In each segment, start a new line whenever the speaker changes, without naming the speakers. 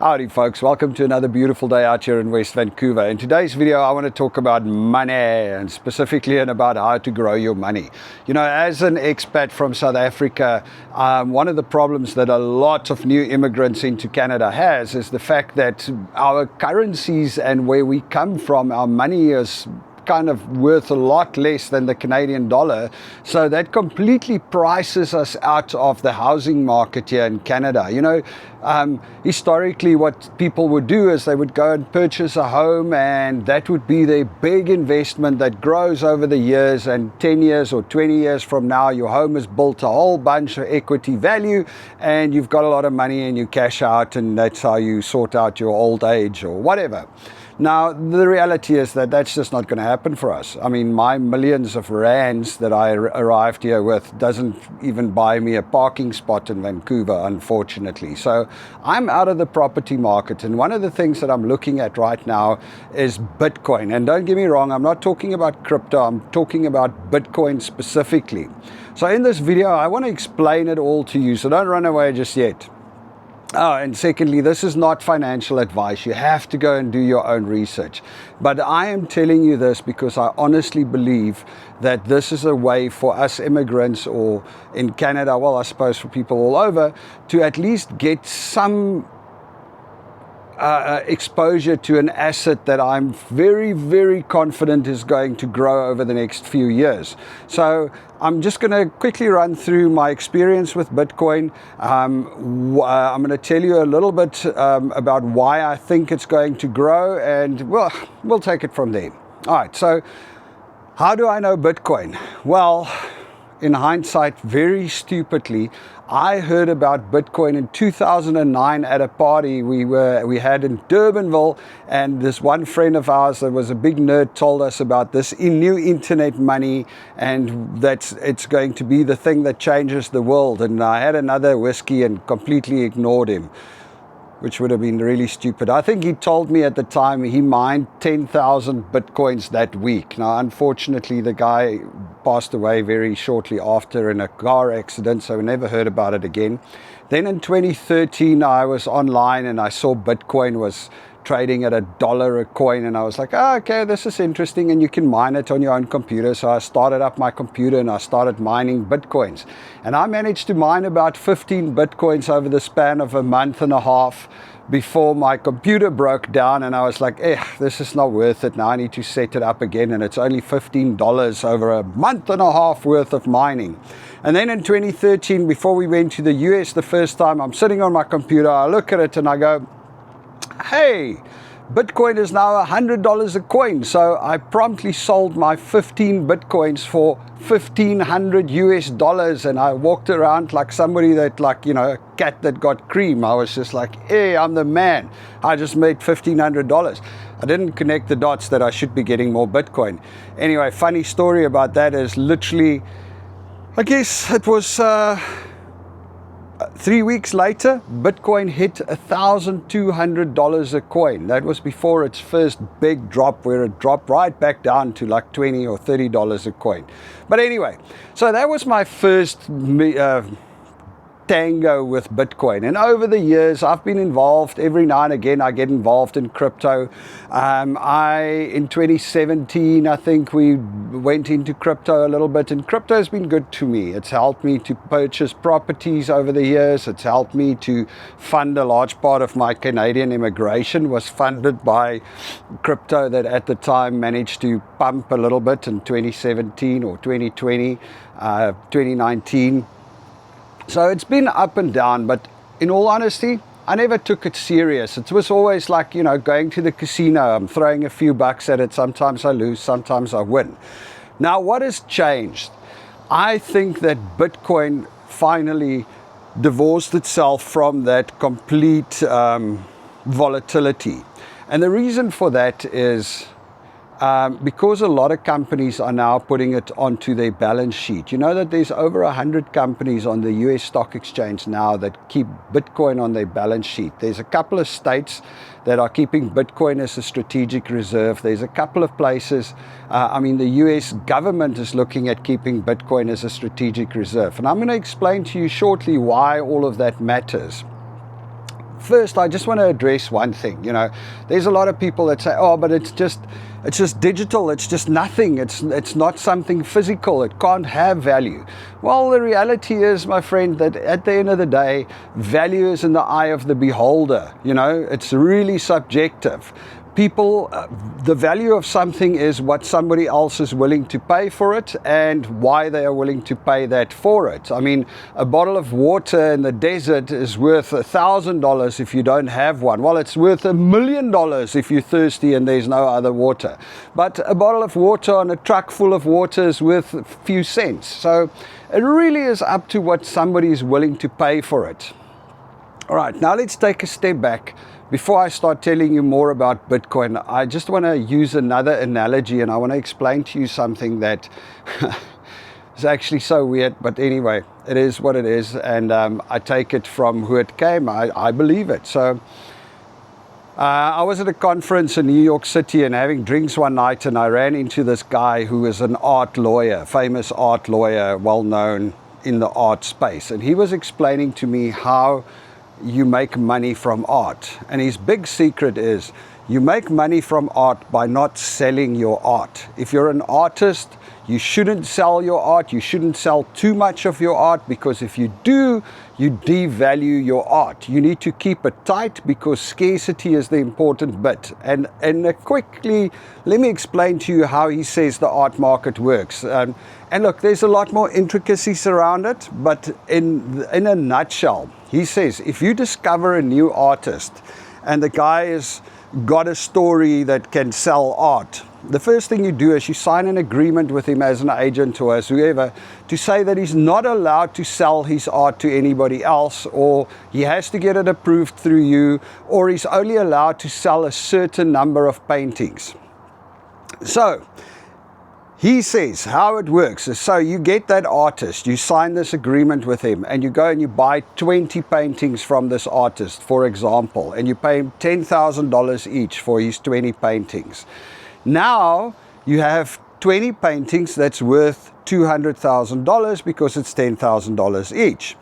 Howdy folks, welcome to another beautiful day out here in West Vancouver. In today's video I want to talk about money, and specifically about how to grow your money. You know, as an expat from South Africa, one of the problems that a lot of new immigrants into Canada has is the fact that our currencies and where we come from, our money is kind of worth a lot less than the Canadian dollar, so that completely prices us out of the housing market here in Canada. You know, historically what people would do is they would go and purchase a home, and that would be their big investment that grows over the years, and 10 years or 20 years from now your home has built a whole bunch of equity value and you've got a lot of money and you cash out, and that's how you sort out your old age or whatever. Now, the reality is that that's just not going to happen for us. I mean, my millions of rands that I arrived here with doesn't even buy me a parking spot in Vancouver, unfortunately. So I'm out of the property market, and one of the things that I'm looking at right now is Bitcoin. And don't get me wrong, I'm not talking about crypto, I'm talking about Bitcoin specifically. So in this video, I want to explain it all to you, so don't run away just yet. Oh, and secondly, this is not financial advice. You have to go and do your own research. But I am telling you this because I honestly believe that this is a way for us immigrants, or in Canada, well, I suppose for people all over, to at least get some exposure to an asset that I'm very, very confident is going to grow over the next few years. So I'm just going to quickly run through my experience with Bitcoin. I'm going to tell you a little bit about why I think it's going to grow, and well, we'll take it from there. All right, so how do I know Bitcoin? Well, in hindsight, very stupidly, I heard about Bitcoin in 2009 at a party we had in Durbanville, and this one friend of ours that was a big nerd told us about this new internet money, and that it's going to be the thing that changes the world. And I had another whiskey and completely ignored him, which would have been really stupid. I think he told me at the time he mined 10,000 Bitcoins that week. Now, unfortunately, the guy passed away very shortly after in a car accident, so I never heard about it again. Then in 2013, I was online and I saw Bitcoin was trading at $1 a coin, and I was like, oh, okay, this is interesting, and you can mine it on your own computer. So I started up my computer and I started mining Bitcoins, and I managed to mine about 15 Bitcoins over the span of a month and a half before my computer broke down, and I was like, this is not worth it. Now I need to set it up again, and it's only $15 over a month and a half worth of mining. And then in 2013, before we went to the US the first time, I'm sitting on my computer, I look at it and I go, hey, Bitcoin is now $100 a coin. So I promptly sold my 15 Bitcoins for $1,500 US, and I walked around like somebody that, like, you know, a cat that got cream. I was just like, hey, I'm the man. I just made $1,500. I didn't connect the dots that I should be getting more Bitcoin. Anyway, funny story about that is literally, I guess it was 3 weeks later, Bitcoin hit $1,200 a coin. That was before its first big drop, where it dropped right back down to like $20 or $30 a coin. But anyway, so that was my first tango with Bitcoin, and over the years I've been involved. Every now and again I get involved in crypto. In 2017 I think we went into crypto a little bit, and crypto has been good to me. It's helped me to purchase properties over the years. It's helped me to fund a large part of my Canadian immigration was funded by crypto, that at the time managed to pump a little bit in 2017 or 2020, 2019. So it's been up and down, but in all honesty, I never took it serious. It was always like, you know, going to the casino. I'm throwing a few bucks at it. Sometimes I lose, sometimes I win. Now, what has changed? I think that Bitcoin finally divorced itself from that complete volatility. And the reason for that is because a lot of companies are now putting it onto their balance sheet. You know that there's over 100 companies on the US stock exchange now that keep Bitcoin on their balance sheet. There's a couple of states that are keeping Bitcoin as a strategic reserve. There's a couple of places, the US government is looking at keeping Bitcoin as a strategic reserve. And I'm going to explain to you shortly why all of that matters. First, I just want to address one thing. There's a lot of people that say, oh, but it's just digital, it's just nothing, it's not something physical, it can't have value. Well, the reality is, my friend, that at the end of the day, value is in the eye of the beholder. It's really subjective. People, the value of something is what somebody else is willing to pay for it and why they are willing to pay that for it. I mean, a bottle of water in the desert is worth $1,000 if you don't have one. Well, it's worth $1 million if you're thirsty and there's no other water. But a bottle of water on a truck full of water is worth a few cents. So it really is up to what somebody is willing to pay for it. All right, now let's take a step back. Before I start telling you more about Bitcoin, I just want to use another analogy, and I want to explain to you something that is actually so weird, but anyway, it is what it is, and I take it from who it came. I believe it. So I was at a conference in New York City and having drinks one night, and I ran into this guy who is an art lawyer, famous art lawyer, well known in the art space, and he was explaining to me how you make money from art. And his big secret is you make money from art by not selling your art. If you're an artist, you shouldn't sell your art. You shouldn't sell too much of your art, because if you do, you devalue your art. You need to keep it tight because scarcity is the important bit. And quickly, let me explain to you how he says the art market works. And look, there's a lot more intricacies around it, but in a nutshell, he says if you discover a new artist and the guy has got a story that can sell art, the first thing you do is you sign an agreement with him as an agent or as whoever to say that he's not allowed to sell his art to anybody else, or he has to get it approved through you, or he's only allowed to sell a certain number of paintings. So he says how it works is, so you get that artist, you sign this agreement with him, and you go and you buy 20 paintings from this artist, for example, and you pay him $10,000 each for his 20 paintings. Now you have 20 paintings that's worth $200,000 because it's $10,000 each.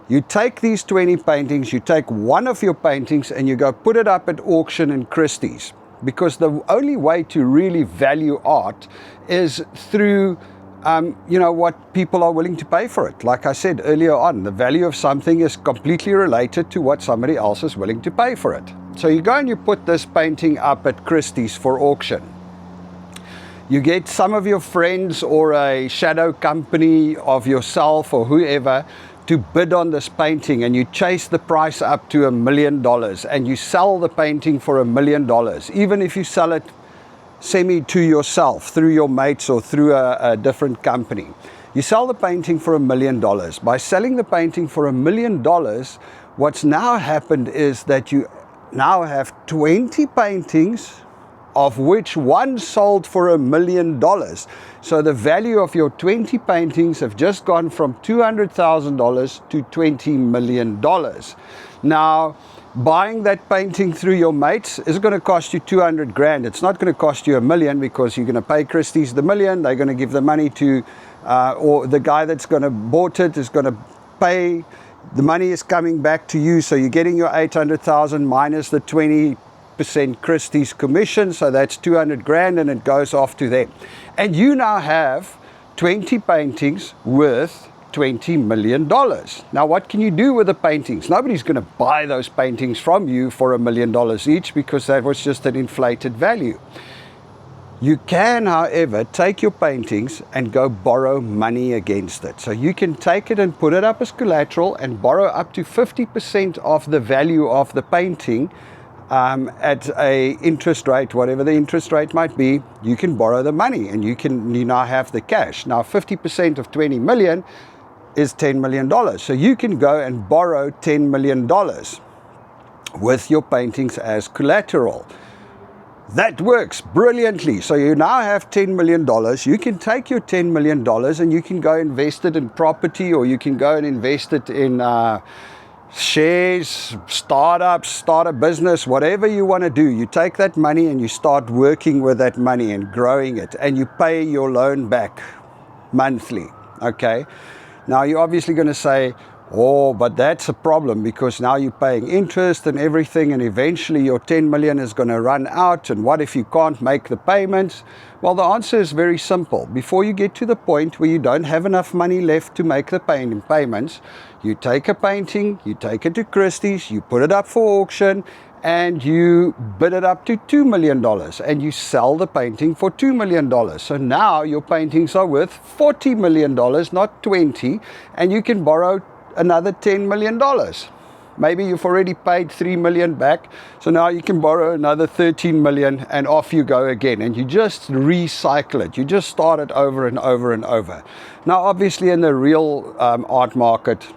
You take these 20 paintings, you take one of your paintings and you go put it up at auction in Christie's. Because the only way to really value art is through, what people are willing to pay for it. Like I said earlier on, the value of something is completely related to what somebody else is willing to pay for it. So you go and you put this painting up at Christie's for auction. You get some of your friends or a shadow company of yourself or whoever to bid on this painting, and you chase the price up to $1 million, and you sell the painting for $1 million, even if you sell it semi to yourself through your mates or through a different company. You sell the painting for $1 million. By selling the painting for $1 million, what's now happened is that you now have 20 paintings, of which one sold for $1 million. So the value of your 20 paintings have just gone from $200,000 to $20 million. Now, buying that painting through your mates is going to cost you 200 grand. It's not going to cost you $1 million, because you're going to pay Christie's the $1 million. They're going to give the money to, or the guy that's going to bought it is going to pay. The money is coming back to you. So you're getting your 800,000 minus the 20% Christie's commission, so that's 200 grand, and it goes off to them. And you now have 20 paintings worth $20 million. Now, what can you do with the paintings? Nobody's going to buy those paintings from you for $1 million each, because that was just an inflated value. You can, however, take your paintings and go borrow money against it. So you can take it and put it up as collateral and borrow up to 50% of the value of the painting at a interest rate, whatever the interest rate might be. You can borrow the money and you now have the cash. Now 50% of 20 million is $10 million. So you can go and borrow $10 million with your paintings as collateral. That works brilliantly. So you now have $10 million. You can take your $10 million and you can go invest it in property, or you can go and invest it in shares, startups, start a business, whatever you want to do. You take that money and you start working with that money and growing it, and you pay your loan back monthly. Okay. Now you're obviously going to say, Oh, but that's a problem, because now you're paying interest and everything, and eventually your 10 million is going to run out. And what if you can't make the payments? Well, the answer is very simple. Before you get to the point where you don't have enough money left to make the payments, you take a painting, you take it to Christie's, you put it up for auction, and you bid it up to $2 million, and you sell the painting for $2 million. So now your paintings are worth $40 million, not 20, and you can borrow another $10 million. Maybe you've already paid 3 million back, so now you can borrow another 13 million, and off you go again, and you just recycle it. You just start it over and over and over. Now, obviously, in the real art market,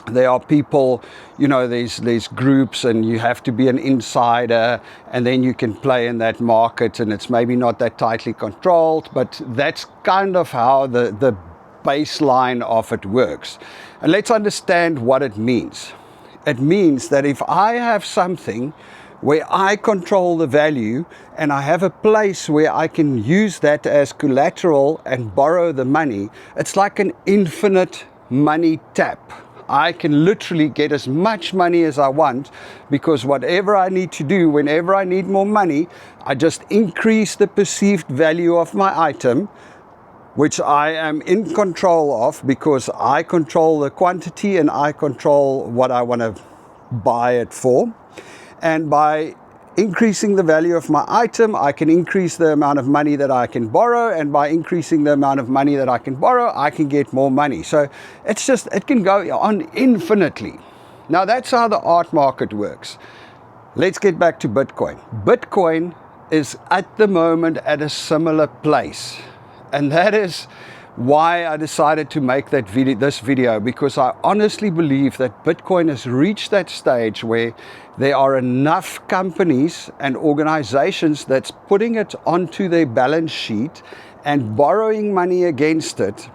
there are people, you know, there's groups, and you have to be an insider, and then you can play in that market, and it's maybe not that tightly controlled, but that's kind of how the baseline of it works. And let's understand what it means. It means that if I have something where I control the value, and I have a place where I can use that as collateral and borrow the money, it's like an infinite money tap. I can literally get as much money as I want, because whatever I need to do, whenever I need more money, I just increase the perceived value of my item, which I am in control of, because I control the quantity and I control what I want to buy it for. And by increasing the value of my item, I can increase the amount of money that I can borrow, and by increasing the amount of money that I can borrow, I can get more money. So it can go on infinitely. Now, that's how the art market works. Let's get back to Bitcoin. Bitcoin is at the moment at a similar place. And that is why I decided to make this video, because I honestly believe that Bitcoin has reached that stage where there are enough companies and organizations that's putting it onto their balance sheet and borrowing money against it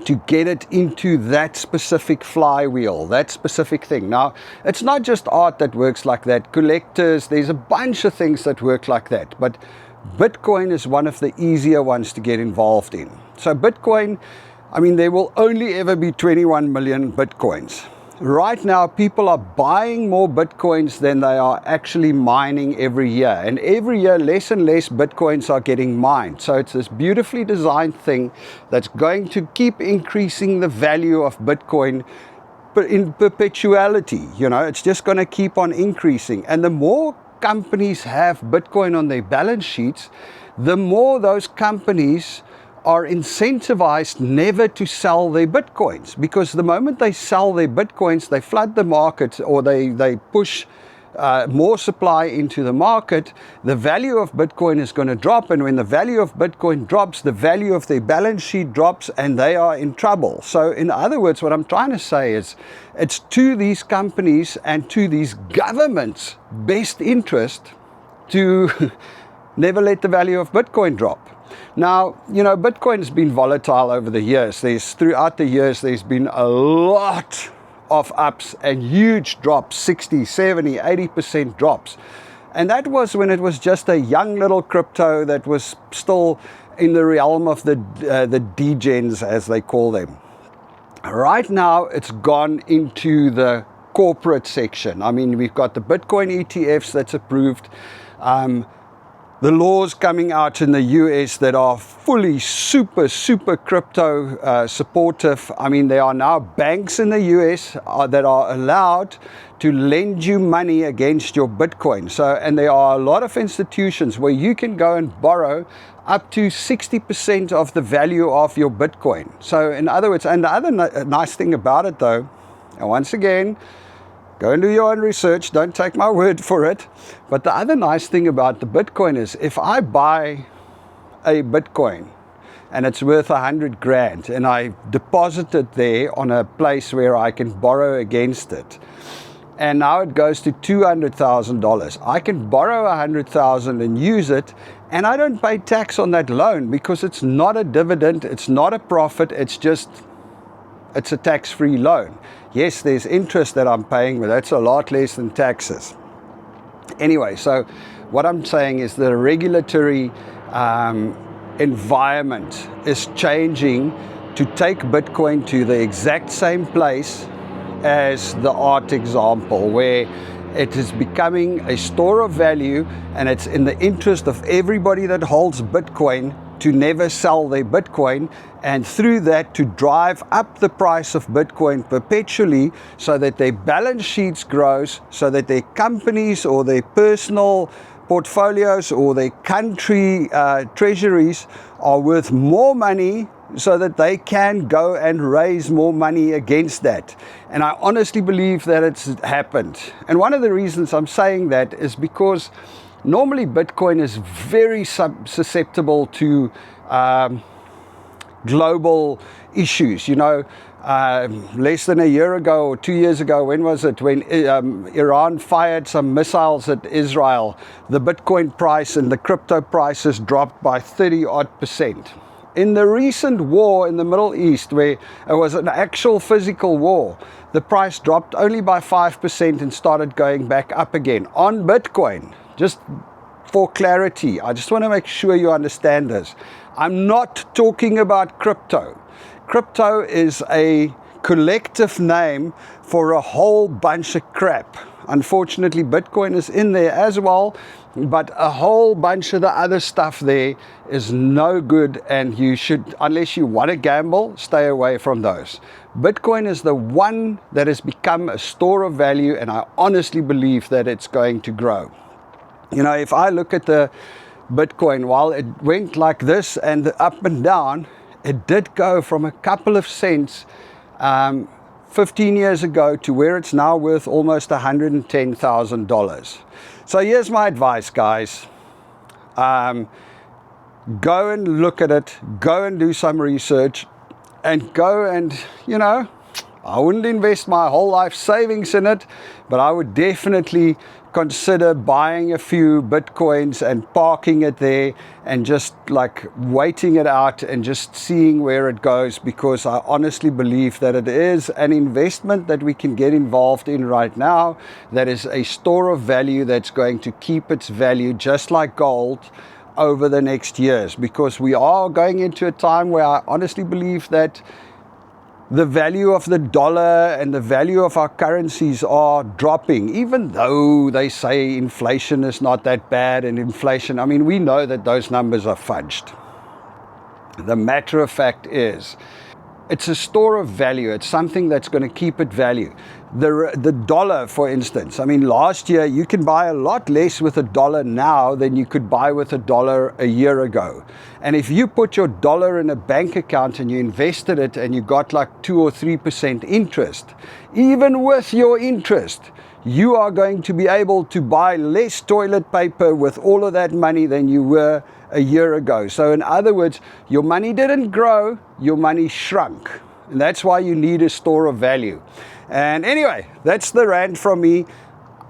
to get it into that specific flywheel, that specific thing. Now, it's not just art that works like that. Collectors, there's a bunch of things that work like that. But Bitcoin is one of the easier ones to get involved in. So Bitcoin, I mean, there will only ever be 21 million Bitcoins. Right now, people are buying more Bitcoins than they are actually mining every year. And every year, less and less Bitcoins are getting mined. So it's this beautifully designed thing that's going to keep increasing the value of Bitcoin in perpetuality. You know, it's just going to keep on increasing. And the more companies have Bitcoin on their balance sheets, the more those companies are incentivized never to sell their Bitcoins, because the moment they sell their Bitcoins, they flood the market, or they push more supply into the market. The value of Bitcoin is going to drop, and when the value of Bitcoin drops, the value of their balance sheet drops, and they are in trouble. So in other words, what I'm trying to say is, it's to these companies and to these governments' best interest to never let the value of Bitcoin drop. Now, you know, Bitcoin has been volatile over the years. Throughout the years, there's been a lot of ups and huge drops, 60, 70, 80% drops. And that was when it was just a young little crypto that was still in the realm of the degens, as they call them. Right now, it's gone into the corporate section. I mean, we've got the Bitcoin ETFs that's approved. The laws coming out in the US that are fully super crypto supportive. I mean, there are now banks in the US that are allowed to lend you money against your Bitcoin. So, and there are a lot of institutions where you can go and borrow up to 60% of the value of your Bitcoin. So in other words, and the other nice thing about it though, and once again, go and do your own research, don't take my word for it. But the other nice thing about the Bitcoin is, if I buy a Bitcoin and it's worth 100 grand and I deposit it there on a place where I can borrow against it, and now it goes to $200,000, I can borrow 100,000 and use it, and I don't pay tax on that loan, because it's not a dividend, it's not a profit, it's a tax-free loan. Yes, there's interest that I'm paying, but that's a lot less than taxes. Anyway, so what I'm saying is the regulatory environment is changing to take Bitcoin to the exact same place as the art example, where it is becoming a store of value, and it's in the interest of everybody that holds Bitcoin to never sell their Bitcoin, and through that to drive up the price of Bitcoin perpetually, so that their balance sheets grows, so that their companies or their personal portfolios or their country treasuries are worth more money, so that they can go and raise more money against that. And I honestly believe that it's happened. And one of the reasons I'm saying that is because normally Bitcoin is very susceptible to global issues. You know, less than a year ago or 2 years ago, when was it, when Iran fired some missiles at Israel, the Bitcoin price and the crypto prices dropped by 30-odd%. In the recent war in the Middle East, where it was an actual physical war, the price dropped only by 5% and started going back up again on Bitcoin. Just for clarity, I just want to make sure you understand this. I'm not talking about crypto. Crypto is a collective name for a whole bunch of crap. Unfortunately, Bitcoin is in there as well, but a whole bunch of the other stuff there is no good, and you should, unless you want to gamble, stay away from those. Bitcoin is the one that has become a store of value, and I honestly believe that it's going to grow. You know, if I look at the Bitcoin, while it went like this and up and down, it did go from a couple of cents 15 years ago to where it's now worth almost $110,000. So here's my advice, guys. Go and look at it, go and do some research, and go and, you know, I wouldn't invest my whole life savings in it, but I would definitely consider buying a few Bitcoins and parking it there and just like waiting it out and just seeing where it goes, because I honestly believe that it is an investment that we can get involved in right now, that is a store of value that's going to keep its value just like gold over the next years, because we are going into a time where I honestly believe that the value of the dollar and the value of our currencies are dropping, even though they say inflation is not that bad. And inflation, I mean, we know that those numbers are fudged. The matter of fact is, it's a store of value. It's something that's going to keep it value. The dollar, for instance, I mean, last year you can buy a lot less with a dollar now than you could buy with a dollar a year ago. And if you put your dollar in a bank account and you invested it and you got like 2 or 3% interest, even with your interest, you are going to be able to buy less toilet paper with all of that money than you were a year ago. So in other words, your money didn't grow, your money shrunk. And that's why you need a store of value. And anyway, that's the rant from me.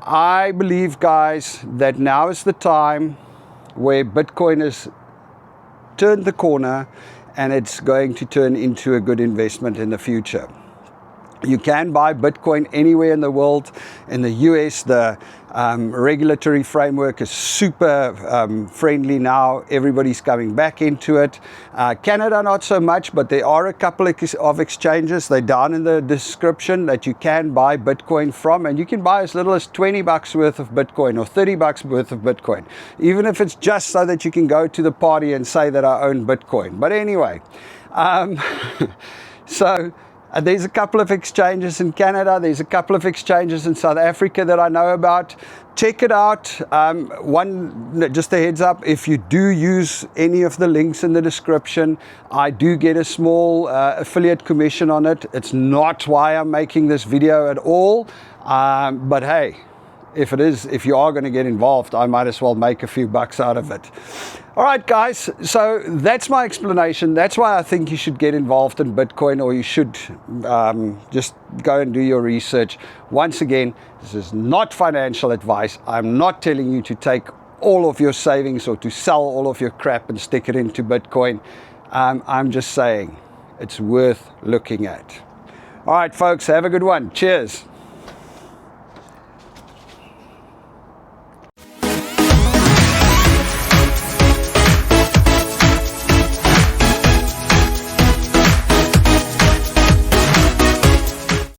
I believe, guys, that now is the time where Bitcoin has turned the corner and it's going to turn into a good investment in the future. You can buy Bitcoin anywhere in the world. In the US, the regulatory framework is super friendly now. Everybody's coming back into it. Canada, not so much, but there are a couple of exchanges. They're down in the description that you can buy Bitcoin from, and you can buy as little as $20 worth of Bitcoin or $30 worth of Bitcoin, even if it's just so that you can go to the party and say that I own Bitcoin. But anyway, there's a couple of exchanges in Canada. There's a couple of exchanges in South Africa that I know about. Check it out. Just a heads up, if you do use any of the links in the description, I do get a small affiliate commission on it. It's not why I'm making this video at all. But hey, if you are going to get involved, I might as well make a few bucks out of it. All right, guys, so that's my explanation. That's why I think you should get involved in Bitcoin, or you should just go and do your research. Once again, this is not financial advice. I'm not telling you to take all of your savings or to sell all of your crap and stick it into Bitcoin. I'm just saying it's worth looking at. All right, folks, have a good one. Cheers.